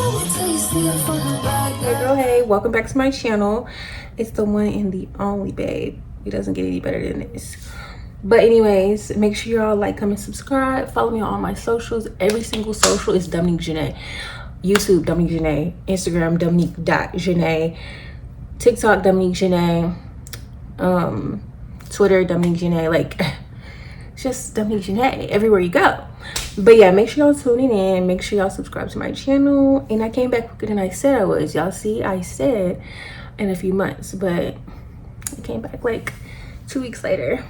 Hey girl, hey, welcome back to my channel. It's the one and the only babe. It doesn't get any better than this. But anyways, make sure y'all like, comment, subscribe. Follow me on all my socials. Every single social is Dominique Jone't. YouTube, Dominique Jone't. Instagram, Dominique.Jone't. TikTok, Dominique Jone't. Twitter, Dominique Jone't. Like, just Dominique Jone't everywhere you go. But yeah, make sure y'all tuning in. Make sure y'all subscribe to my channel. And I came back quicker than I said I was. Y'all see, I said in a few months, but I came back like 2 weeks later.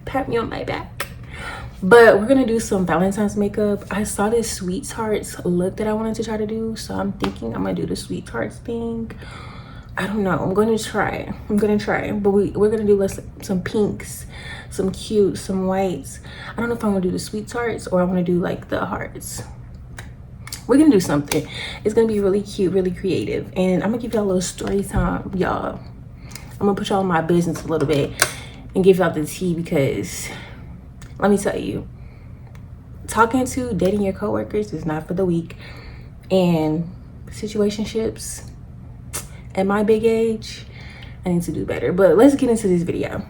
Pat me on my back. But we're gonna do some Valentine's makeup. I saw this sweethearts look that I wanted to try to do, so I'm thinking I'm gonna do the sweethearts thing. I don't know. I'm gonna try. But we're gonna do some pinks, some cute, some whites. I don't know if I'm gonna do the sweethearts or I want to do like the hearts. We're gonna do something. It's gonna be really cute, really creative, and I'm gonna give y'all a little story time, y'all. I'm gonna put y'all in my business a little bit and give y'all the tea, because let me tell you, dating your coworkers is not for the weak, and situationships at my big age, I need to do better. But let's get into this video.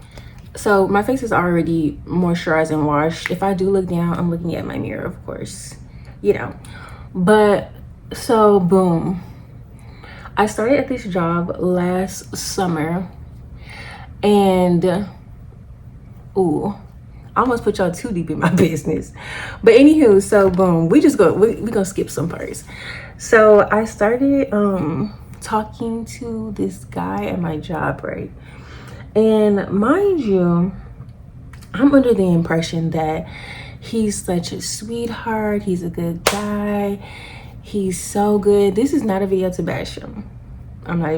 So my face is already moisturized and washed. If I do look down, I'm looking at my mirror, of course, you know. But so boom, I started at this job last summer, and ooh, I almost put y'all too deep in my business. But anywho, so boom, we gonna skip some parts. So I started talking to this guy at my job, right? And mind you, I'm under the impression that he's such a sweetheart, he's a good guy, he's so good. This is not a video to bash him. I'm not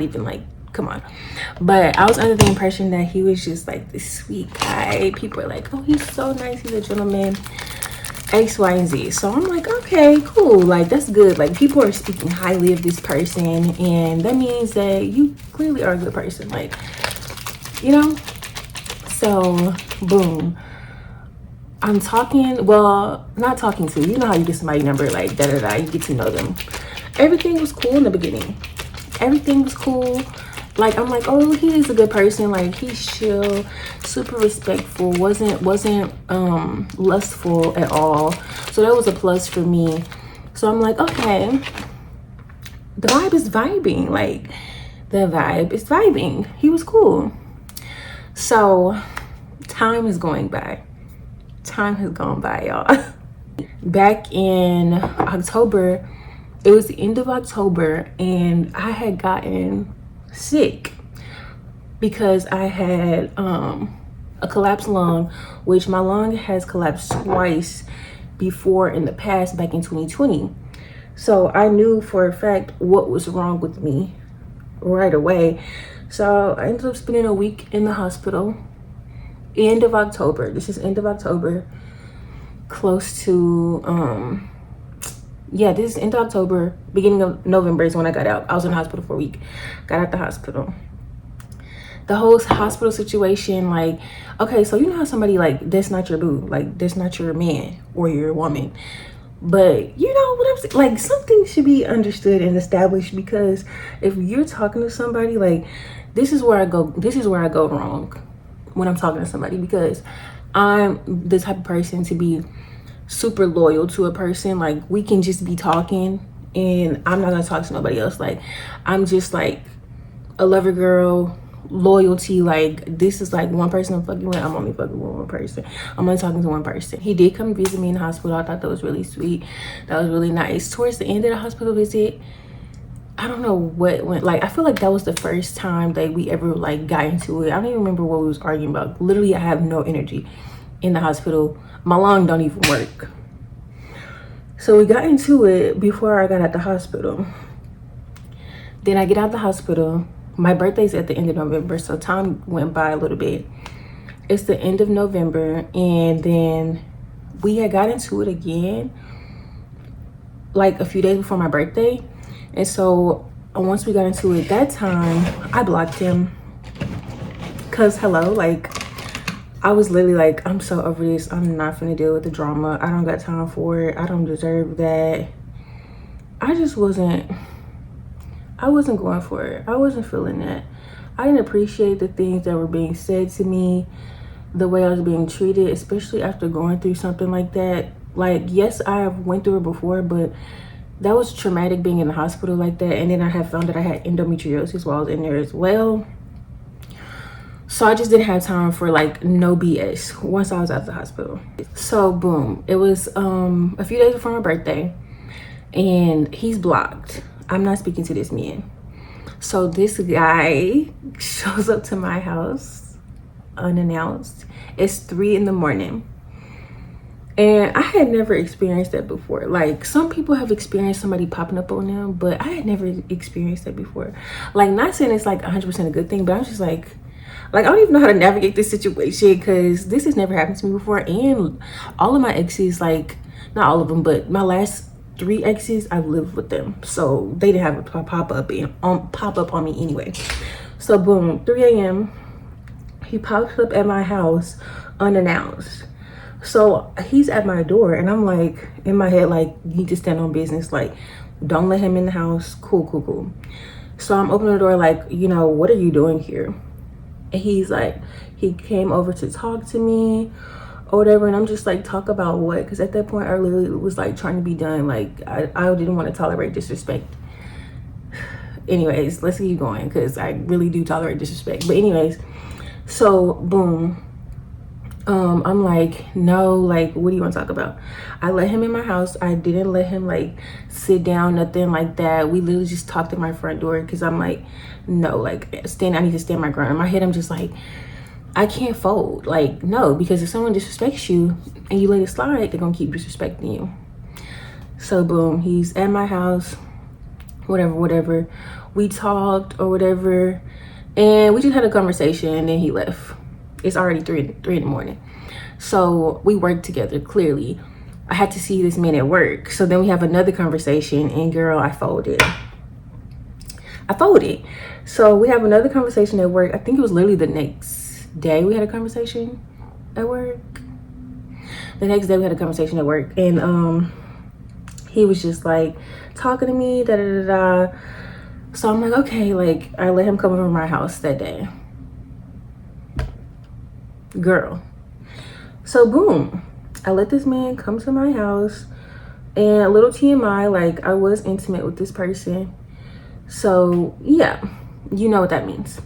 even like, come on. But I was under the impression that he was just like this sweet guy. People are like, oh, he's so nice, he's a gentleman, X, Y, and Z. So I'm like, okay, cool, like that's good. Like people are speaking highly of this person, and that means that you clearly are a good person, like, you know. So boom, I'm talking, well, not talking to, you know how you get somebody's number, like you get to know them. Everything was cool in the beginning. Everything was cool. Like I'm like, oh, he is a good person, like he's chill, super respectful, wasn't lustful at all. So that was a plus for me. So I'm like, okay, the vibe is vibing, like the vibe is vibing. He was cool. So time is going by. Time has gone by, y'all. Back in October, it was the end of October, and I had gotten sick because I had a collapsed lung, which my lung has collapsed twice before in the past, back in 2020. So I knew for a fact what was wrong with me right away. So I ended up spending a week in the hospital. End of October. This is end of October. Close to yeah, this is end of October, beginning of November is when I got out. I was in the hospital for a week. Got out the hospital. The whole hospital situation, like, okay, so you know how somebody, like, that's not your boo, like that's not your man or your woman, but you know what I'm saying, like something should be understood and established, because if you're talking to somebody, like, this is where I go wrong when I'm talking to somebody, because I'm the type of person to be super loyal to a person. Like we can just be talking and I'm not gonna talk to nobody else. Like I'm just like a lover girl, loyalty. Like this is like one person I'm fucking with, I'm only fucking with one person, I'm only talking to one person. He did come visit me in the hospital. I thought that was really sweet, that was really nice. Towards the end of the hospital visit, I don't know what went, like I feel like that was the first time that we ever like got into it. I don't even remember what we was arguing about. Literally, I have no energy in the hospital. My lung don't even work. So we got into it before I got out the hospital. Then I get out the hospital. My birthday's at the end of November, so time went by a little bit. It's the end of November, and then we had got into it again like a few days before my birthday. And so once we got into it that time, I blocked him, because hello, like I was literally like, I'm so over this. I'm not finna deal with the drama. I don't got time for it. I don't deserve that. I just wasn't going for it. I wasn't feeling that. I didn't appreciate the things that were being said to me, the way I was being treated, especially after going through something like that. Like, yes, I have went through it before, but that was traumatic being in the hospital like that. And then I had found that I had endometriosis while I was in there as well. So I just didn't have time for like no BS once I was out of the hospital. So boom, it was a few days before my birthday, and he's blocked. I'm not speaking to this man. So this guy shows up to my house unannounced. It's 3 in the morning. And I had never experienced that before. Like, some people have experienced somebody popping up on them, but I had never experienced that before. Like, not saying it's like 100% a good thing, but I was just like I don't even know how to navigate this situation, because this has never happened to me before. And all of my exes, like, not all of them, but my last 3 exes, I've lived with them, so they didn't have a pop up on me anyway. So boom, 3 a.m. he pops up at my house unannounced. So he's at my door, and I'm like, in my head, like, you need to stand on business, like, don't let him in the house. Cool. So I'm opening the door, like, you know, what are you doing here? And he's like, he came over to talk to me or whatever. And I'm just like, talk about what? Because at that point, I literally was like trying to be done. Like, I didn't want to tolerate disrespect. Anyways, let's keep going, because I really do tolerate disrespect. But anyways, so boom. I'm like, no, like, what do you want to talk about? I let him in my house. I didn't let him like sit down, nothing like that. We literally just talked at my front door, because I'm like, no, like, I need to stand my ground. In my head, I'm just like, I can't fold. Like, no, because if someone disrespects you and you let it slide, they're gonna keep disrespecting you. So boom, he's at my house, whatever. We talked or whatever, and we just had a conversation, and then he left. It's already 3 in the morning. So we work together, clearly. I had to see this man at work. So then we have another conversation, and girl, I folded. So we have another conversation at work. I think it was literally the next day we had a conversation at work. The next day we had a conversation at work, and he was just like talking to me, So I'm like, okay, like, I let him come over to my house that day. Girl. So boom, I let this man come to my house, and a little TMI, like, I was intimate with this person. So yeah, you know what that means.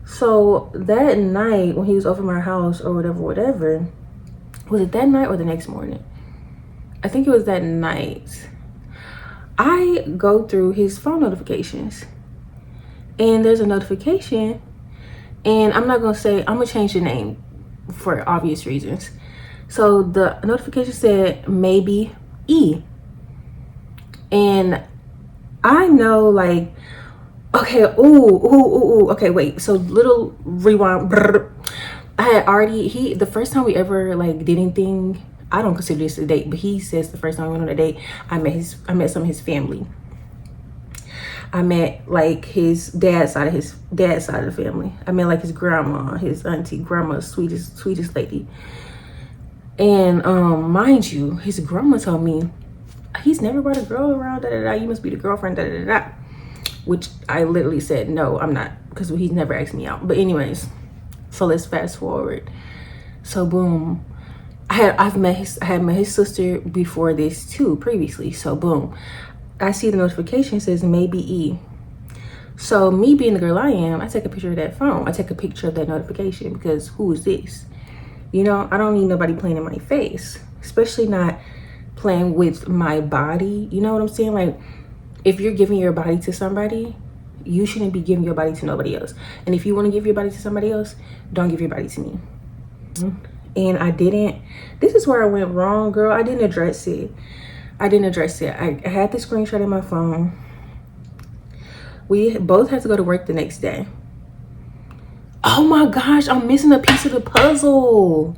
So that night when he was over my house or whatever, was it that night or the next morning? I think it was that night. I go through his phone notifications, and there's a notification, and I'm gonna change the name for obvious reasons. So the notification said maybe E, and I know, like, okay, okay, wait, so little rewind. I had already, the first time we ever like did anything, I don't consider this a date, but he says the first time we went on a date, I met some of his family. I met like his dad's side of the family. I met like his grandma, his auntie, grandma's sweetest lady. And mind you, his grandma told me, he's never brought a girl around, you must be the girlfriend, which I literally said, no, I'm not, because he's never asked me out. But anyways, so let's fast forward. So boom, I had met his sister before this too, previously. So boom, I see the notification says maybe E. So me being the girl I am, I take a picture of that phone. I take a picture of that notification, because who is this? You know, I don't need nobody playing in my face, especially not playing with my body. You know what I'm saying? Like, if you're giving your body to somebody, you shouldn't be giving your body to nobody else. And if you want to give your body to somebody else, don't give your body to me. And I didn't. This is where I went wrong, girl. I didn't address it. I had the screenshot in my phone. We both had to go to work the next day. Oh my gosh, I'm missing a piece of the puzzle.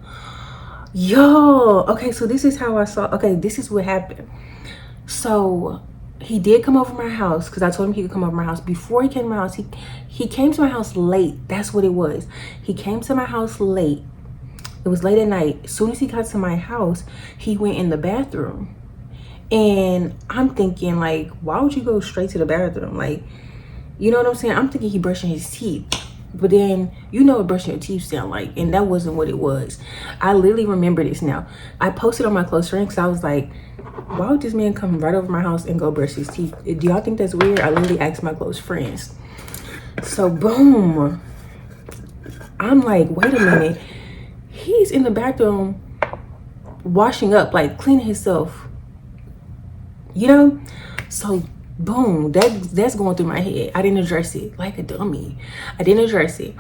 Yo, okay, so this is how I saw, okay, this is what happened. So he did come over my house, because I told him he could come over my house. Before he came to my house, he came to my house late. That's what it was. He came to my house late. It was late at night. As soon as he got to my house, he went in the bathroom. And I'm thinking, like, why would you go straight to the bathroom? Like, you know what I'm saying? I'm thinking he brushing his teeth. But then, you know what brushing your teeth sound like, and that wasn't what it was. I literally remember this now. I posted on my close friends because I was like, why would this man come right over my house and go brush his teeth? Do y'all think that's weird? I literally asked my close friends. So boom, I'm like, wait a minute. He's in the bathroom washing up, like cleaning himself, you know? So boom, that's going through my head. I didn't address it like a dummy. I didn't address it.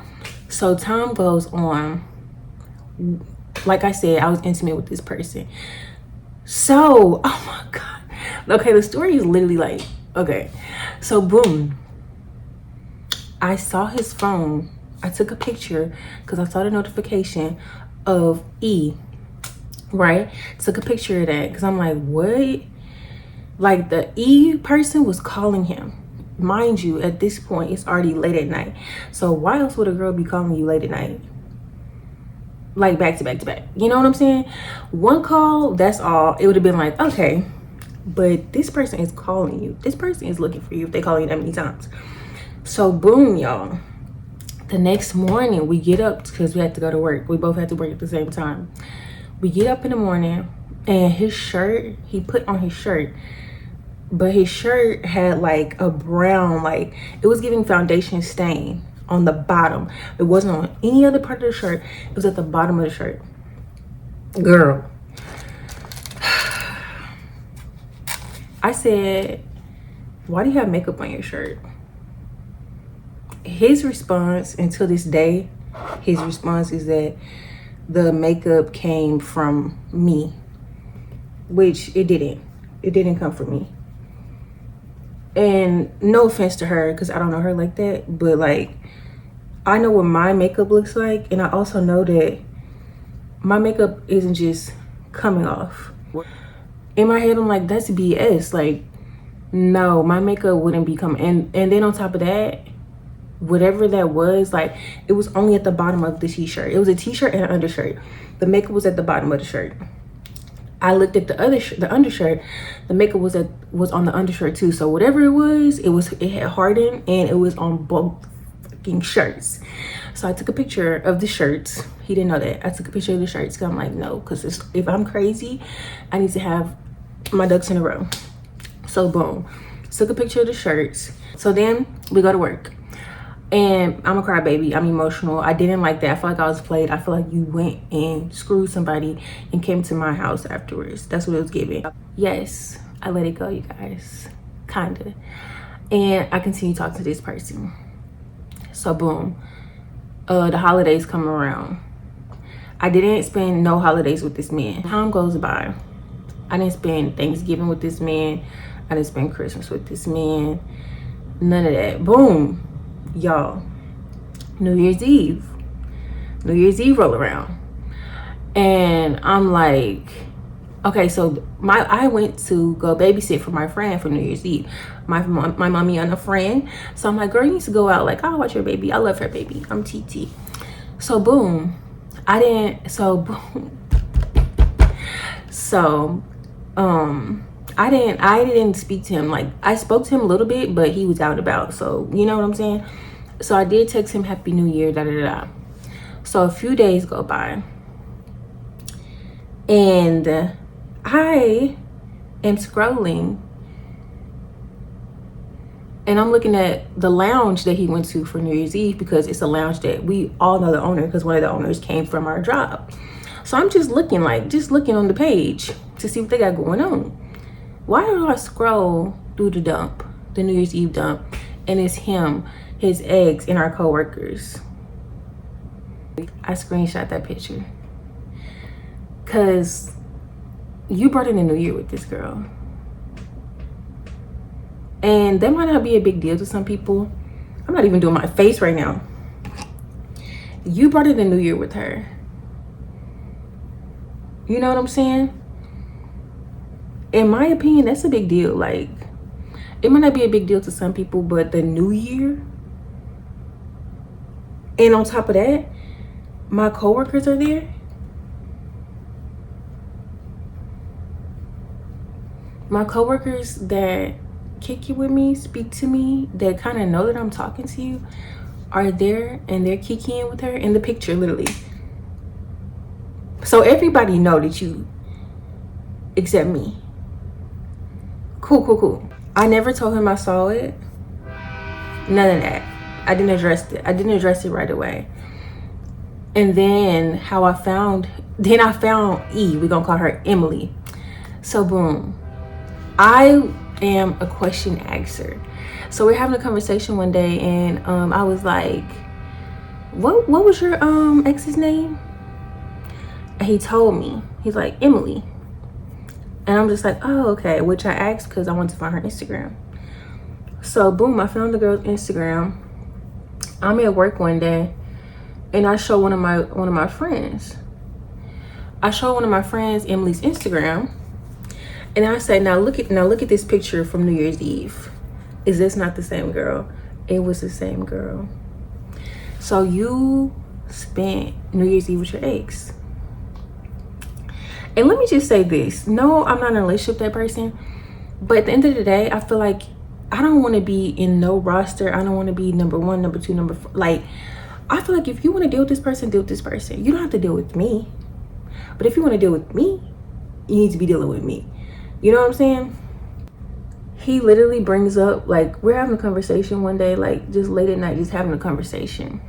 So time goes on. Like I said, I was intimate with this person. So, oh my God. Okay, the story is literally like, okay. So boom, I saw his phone. I took a picture because I saw the notification of E, right? Took a picture of that because I'm like, what? Like, the E person was calling him. Mind you, at this point, it's already late at night. So why else would a girl be calling you late at night? Like back to back to back. You know what I'm saying? One call, that's all. It would have been like, okay. But this person is calling you. This person is looking for you if they call you that many times. So boom, y'all. The next morning, we get up because we had to go to work. We both had to work at the same time. We get up in the morning, and his shirt, he put on his shirt, but his shirt had like a brown, like it was giving foundation stain on the bottom. It wasn't on any other part of the shirt. It was at the bottom of the shirt. Girl, I said, why do you have makeup on your shirt? His response, until this day, his response is that the makeup came from me, which it didn't. It didn't come from me. And no offense to her, because I don't know her like that, but like, I know what my makeup looks like, and I also know that my makeup isn't just coming off. In my head, I'm like, that's BS. Like, no, my makeup wouldn't be coming. And then on top of that, whatever that was, like, it was only at the bottom of the t-shirt. It was a t-shirt and an undershirt. The makeup was at the bottom of the shirt. I looked at the undershirt. The makeup was on the undershirt too. So whatever it had hardened, and it was on both fucking shirts. So I took a picture of the shirts. He didn't know that. I took a picture of the shirts because I'm like, no, because if I'm crazy, I need to have my ducks in a row. So boom, took a picture of the shirts. So then we go to work. And I'm a crybaby. I'm emotional. I didn't like that. I feel like I was played. I feel like you went and screwed somebody and came to my house afterwards. That's what it was giving. Yes, I let it go, you guys. Kinda. And I continue talking to this person. So boom, the holidays come around. I didn't spend no holidays with this man. Time goes by. I didn't spend Thanksgiving with this man. I didn't spend Christmas with this man. None of that. Boom. Y'all, New Year's Eve roll around, and I'm like, okay, so I went to go babysit for my friend for New Year's Eve, my mommy and a friend. So I'm like, girl, you need to go out. Like, I'll watch your baby. I love her baby. I'm TT. So boom, I didn't speak to him. Like, I spoke to him a little bit, but he was out and about. So you know what I'm saying? So I did text him Happy New Year, da da da. So a few days go by, and I am scrolling, and I'm looking at the lounge that he went to for New Year's Eve, because it's a lounge that we all know the owner, because one of the owners came from our job. So I'm just looking on the page to see what they got going on. Why do I scroll through the New Year's Eve dump, and it's him, his ex, and our coworkers? I screenshot that picture because you brought in the new year with this girl, and that might not be a big deal to some people. I'm not even doing my face right now. You brought in the new year with her. You know what I'm saying? In my opinion, that's a big deal. Like, it might not be a big deal to some people, but the new year, and on top of that, my coworkers are there. My coworkers that kick it with me, speak to me, that kind of know that I'm talking to you, are there, and they're kicking with her in the picture, literally. So everybody know that you, except me. Cool. I never told him I saw it. None of that. I didn't address it right away. And then I found E. We're gonna call her Emily. So boom. I am a question asker. So we're having a conversation one day, and I was like, what was your ex's name? And he told me. He's like, Emily. And I'm just like, oh, okay. Which I asked because I wanted to find her Instagram. So boom, I found the girl's Instagram. I'm at work one day, and I show one of my friends. Emily's Instagram, and I say, now look at this picture from New Year's Eve. Is this not the same girl? It was the same girl. So you spent New Year's Eve with your ex. And let me just say this. No, I'm not in a relationship with that person. But at the end of the day, I feel like I don't want to be in no roster. I don't want to be number 1, number 2, number 4. Like, I feel like if you want to deal with this person, deal with this person. You don't have to deal with me. But if you want to deal with me, you need to be dealing with me. You know what I'm saying? He literally brings up, like, we're having a conversation one day, like, just late at night, just having a conversation.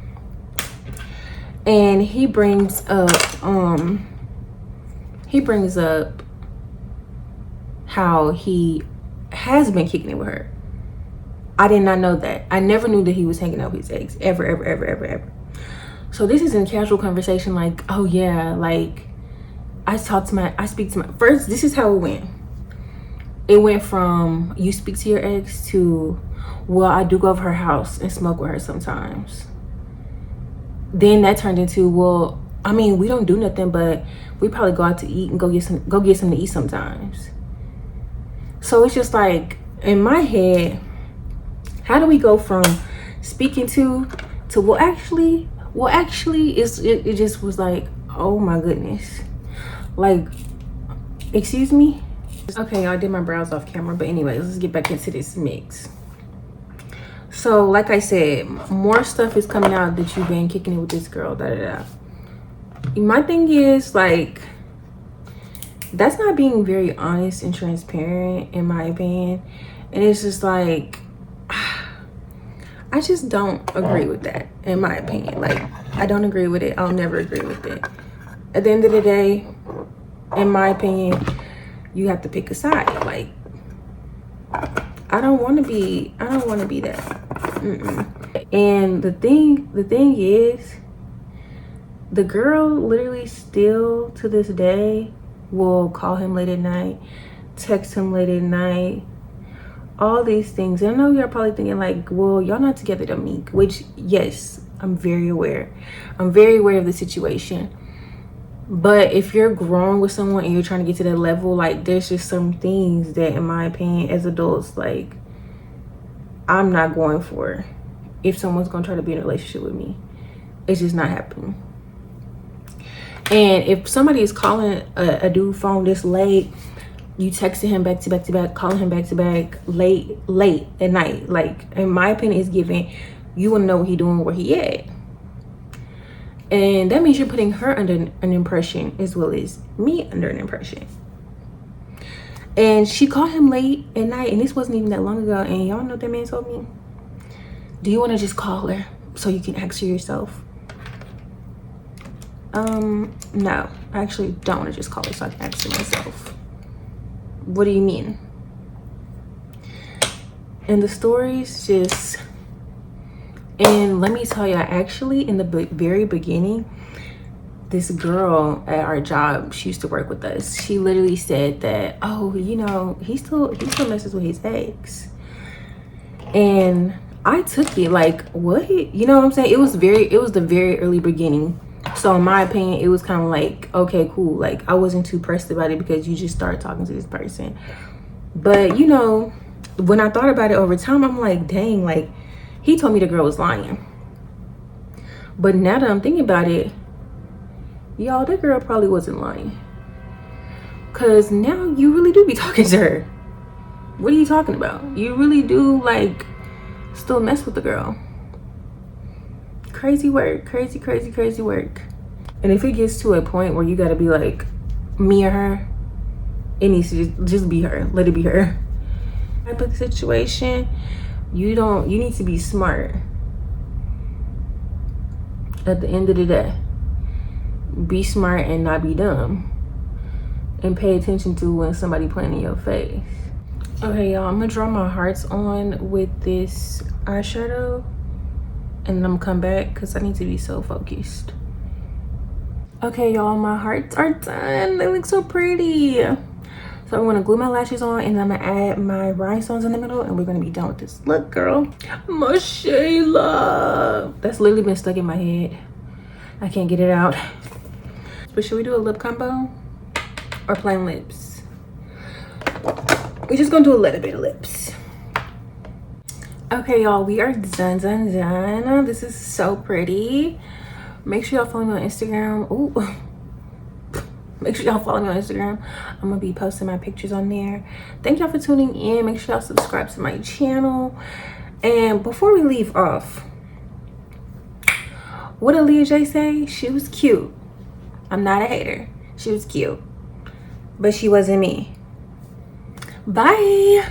And he brings up how he has been kicking it with her. I did not know that. I never knew that he was hanging out with his ex, ever. So this is in casual conversation, like, oh yeah, like, I speak to my first. This is how it went. It went from you speak to your ex to, well, I do go over her house and smoke with her sometimes. Then that turned into, well, I mean, we don't do nothing, but we probably go out to eat and go get some to eat sometimes. So it's just like, in my head, how do we go from speaking to well actually it just was like, oh my goodness. Like, excuse me? Okay, I did my brows off camera, but anyways, let's get back into this mix. So like I said, more stuff is coming out that you've been kicking it with this girl, My thing is, like, that's not being very honest and transparent, in my opinion. And it's just like, I just don't agree with that, in my opinion. Like, I don't agree with it. I'll never agree with it. At the end of the day, in my opinion, you have to pick a side. Like, I don't want to be that. And the thing is, the girl literally still to this day will call him late at night, text him late at night, all these things. And I know you're probably thinking, like, well, y'all not together, Dominique, which, yes, I'm very aware of the situation. But if you're growing with someone and you're trying to get to that level, like, there's just some things that, in my opinion, as adults, like, I'm not going for. If someone's gonna try to be in a relationship with me, it's just not happening. And if somebody is calling a dude phone this late, you texting him back to back, calling him back to back, late at night, like, in my opinion, is giving, you want to know what he doing, where he at. And that means you're putting her under an impression as well as me under an impression. And she called him late at night, and this wasn't even that long ago. And y'all know what that man told me? Do you want to just call her so you can ask her yourself? No, I actually don't want to just call her so I can ask her myself. What do you mean? And the stories just, and let me tell you, actually, in the very beginning, this girl at our job, she used to work with us, she literally said that, oh, you know, he still messes with his ex. And I took it like, what? You know what I'm saying? It was the very early beginning. So in my opinion, it was kind of like, okay, cool. Like, I wasn't too pressed about it because you just started talking to this person. But, you know, when I thought about it over time, I'm like, dang, like, he told me the girl was lying. But now that I'm thinking about it, y'all, that girl probably wasn't lying. Because now you really do be talking to her. What are you talking about? You really do like still mess with the girl. Crazy work, crazy, crazy, crazy work. And if it gets to a point where you gotta be like me or her, it needs to just be her. Let it be her. Type of situation, you need to be smart. At the end of the day, be smart and not be dumb, and pay attention to when somebody playing in your face. Okay, y'all, I'm gonna draw my hearts on with this eyeshadow, and then I'm gonna come back because I need to be so focused. Okay, y'all, my hearts are done. They look so pretty. So I'm gonna glue my lashes on, and I'm gonna add my rhinestones in the middle, and we're gonna be done with this look, girl. My Shayla. That's literally been stuck in my head. I can't get it out. But should we do a lip combo or plain lips? We're just gonna do a little bit of lips. Okay, y'all, we are done. This is so pretty. Make sure y'all follow me on Instagram. Ooh. Make sure y'all follow me on Instagram. I'm gonna be posting my pictures on there. Thank y'all for tuning in. Make sure y'all subscribe to my channel. And before we leave off, what did Leah J say? She was cute. I'm not a hater. She was cute, but she wasn't me. Bye.